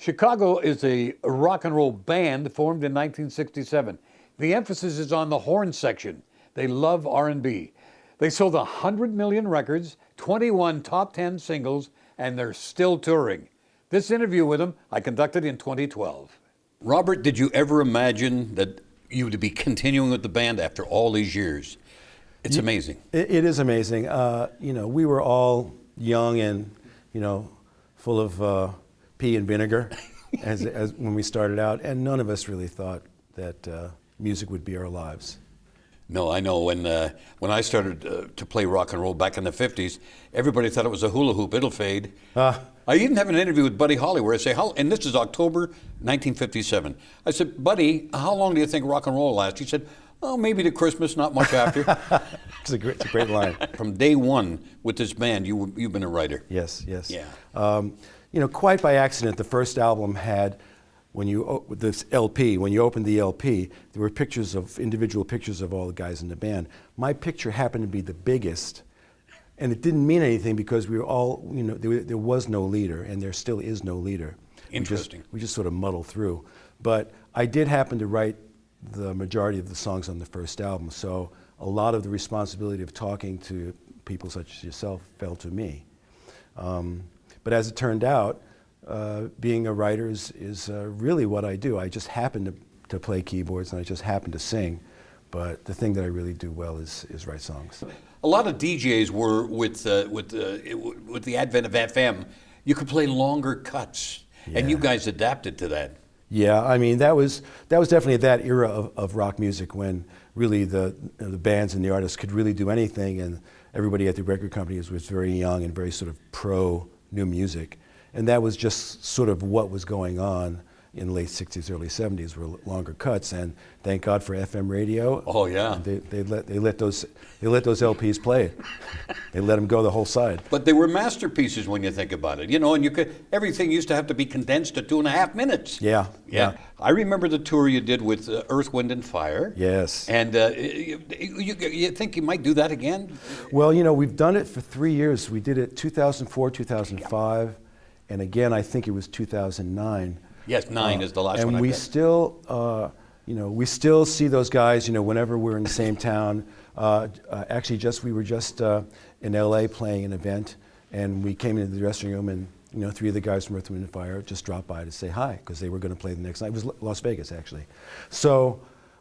Chicago is a rock and roll band formed in 1967. The emphasis is on the horn section. They love R&B. They sold 100 million records, 21 top 10 singles, and they're still touring. This interview with them I conducted in 2012. Robert, did you ever imagine that you would be continuing with the band after all these years? It's amazing. It is amazing. We were all young and, full of pea and vinegar as when we started out, and none of us really thought that music would be our lives. No, I know. When I started to play rock and roll back in the 50s, everybody thought it was a hula hoop. It'll fade. I even have an interview with Buddy Holly where I say, and this is October 1957. I said, Buddy, how long do you think rock and roll will last? He said, oh, maybe to Christmas, not much after. It's a great line. From day one with this band, you've been a writer. Yes. Yeah. Quite by accident, the first album had, this LP, when you opened the LP, there were individual pictures of all the guys in the band. My picture happened to be the biggest, and it didn't mean anything because we were all, there was no leader, and there still is no leader. Interesting. We just sort of muddle through. But I did happen to write the majority of the songs on the first album, so a lot of the responsibility of talking to people such as yourself fell to me. But as it turned out, being a writer is really what I do. I just happen to play keyboards and I just happen to sing, but the thing that I really do well is write songs. A lot of DJs were with the advent of FM. You could play longer cuts, and you guys adapted to that. Yeah, I mean that was definitely that era of rock music when really the bands and the artists could really do anything, and everybody at the record companies was very young and very sort of pro new music, and that was just sort of what was going on in the late 60s, early 70s, were longer cuts, and thank God for FM radio. Oh yeah, they let those LPs play it. They let them go the whole side. But they were masterpieces when you think about it, and everything used to have to be condensed to 2.5 minutes. Yeah. I remember the tour you did with Earth, Wind and Fire. Yes. And you think you might do that again? Well, we've done it for 3 years. We did it 2004, 2005, and again I think it was 2009. Yes, 9 is the last one. And we still, we still see those guys, whenever we're in the same town. Actually, we were just in LA playing an event, and we came into the dressing room, and 3 of the guys from Earth, Wind & Fire just dropped by to say hi because they were going to play the next night. It was Las Vegas, actually. So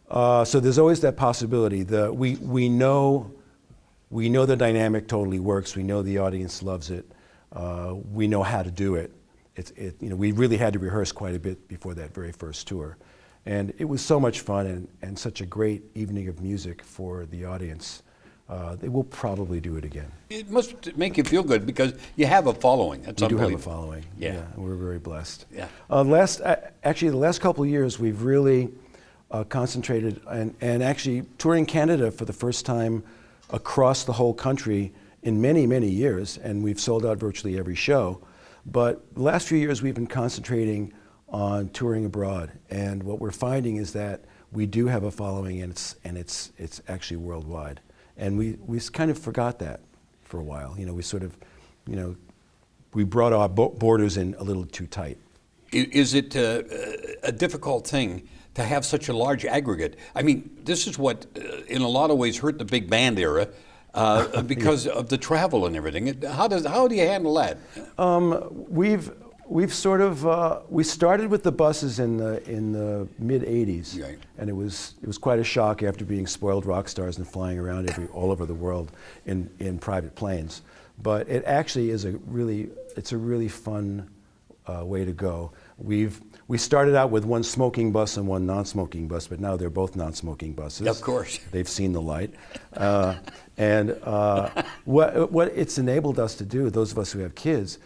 there's always that possibility. We know the dynamic totally works. We know the audience loves it. We know how to do it. We really had to rehearse quite a bit before that very first tour. And it was so much fun and such a great evening of music for the audience. They will probably do it again. It must make you feel good because you have a following. That's we do have a following. Yeah. We're very blessed. Yeah. Actually, the last couple of years, we've really concentrated and actually touring Canada for the first time across the whole country in many, many years, and we've sold out virtually every show. But the last few years we've been concentrating on touring abroad, and what we're finding is that we do have a following, and it's actually worldwide. And we kind of forgot that for a while. We sort of, we brought our borders in a little too tight. Is it a difficult thing to have such a large aggregate? I mean, this is what, in a lot of ways, hurt the big band era. Because of the travel and everything. How do you handle that? We've sort of we started with the buses in the mid '80s, right. And it was quite a shock after being spoiled rock stars and flying around all over the world in private planes. But it actually is a really fun way to go. We started out with one smoking bus and one non-smoking bus, but now they're both non-smoking buses. Of course. They've seen the light. And what it's enabled us to do, those of us who have kids,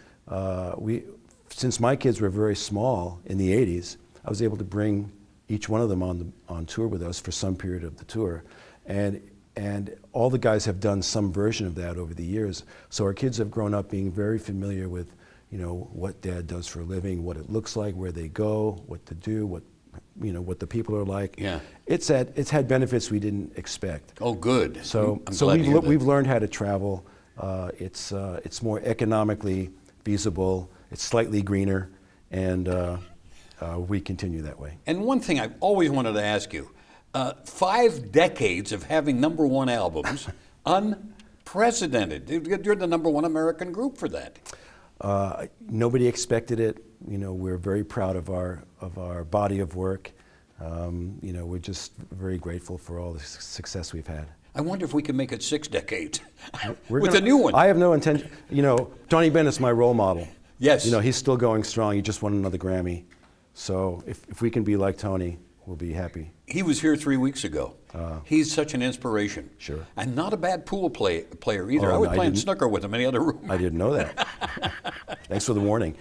since my kids were very small in the 80s, I was able to bring each one of them on tour with us for some period of the tour. And all the guys have done some version of that over the years. So our kids have grown up being very familiar with what Dad does for a living, what it looks like, where they go, what to do, what the people are like. Yeah. It's had benefits we didn't expect. Oh, good. So we've learned how to travel. It's more economically feasible. It's slightly greener. and we continue that way. And one thing I've always wanted to ask you, 5 decades of having #1 albums, unprecedented. You're the #1 American group for that. Nobody expected it. You know, we're very proud of our body of work. You know, we're just very grateful for all the success we've had. I wonder if we can make it 6 decades We're with gonna- a new one. I have no intention. You know, Tony Bennett's my role model. Yes. You know, he's still going strong. He just won another Grammy. So if we can be like Tony, we'll be happy. He was here 3 weeks ago. He's such an inspiration. Sure. And not a bad pool player either. Oh, I was no, I playing didn't- snooker with him in the other room. I didn't know that. Thanks for the warning.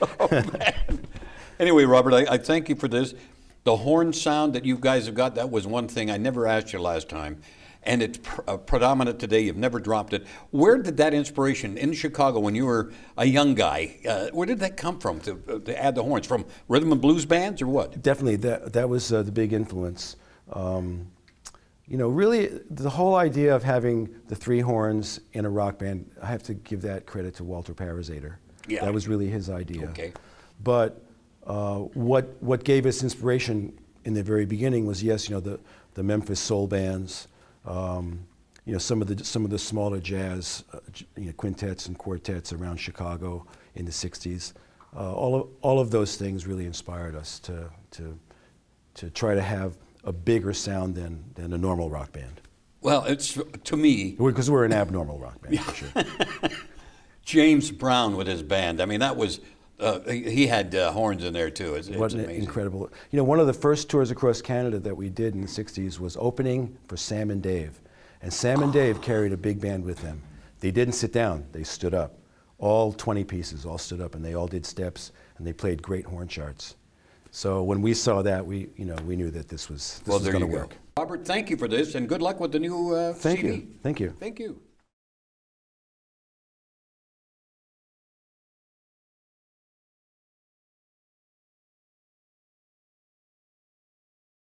Anyway, Robert, I thank you for this. The horn sound that you guys have got, that was one thing I never asked you last time. And it's predominant today. You've never dropped it. Where did that inspiration in Chicago when you were a young guy, where did that come from to add the horns? From rhythm and blues bands or what? Definitely, that was the big influence. You know, really, the whole idea of having the 3 horns in a rock band, I have to give that credit to Walter Parazater. Yeah. That was really his idea. Okay. But what gave us inspiration in the very beginning was, yes, you know, the Memphis soul bands, you know, some of the smaller jazz you know, quintets and quartets around Chicago in the '60s. All of those things really inspired us to try to have a bigger sound than a normal rock band. Well, it's, to me, Because we're an abnormal rock band, for sure. James Brown with his band. I mean, that was, he had horns in there too. It's What an amazing. incredible. You know, one of the first tours across Canada that we did in the '60s was opening for Sam and Dave. And Sam and Dave carried a big band with them. They didn't sit down, they stood up. All 20 pieces all stood up, and they all did steps, and they played great horn charts. So when we saw that, we knew that this was Well, was there going you to go. work. Robert, thank you for this, and good luck with the new Thank CD. you. Thank you. Thank you.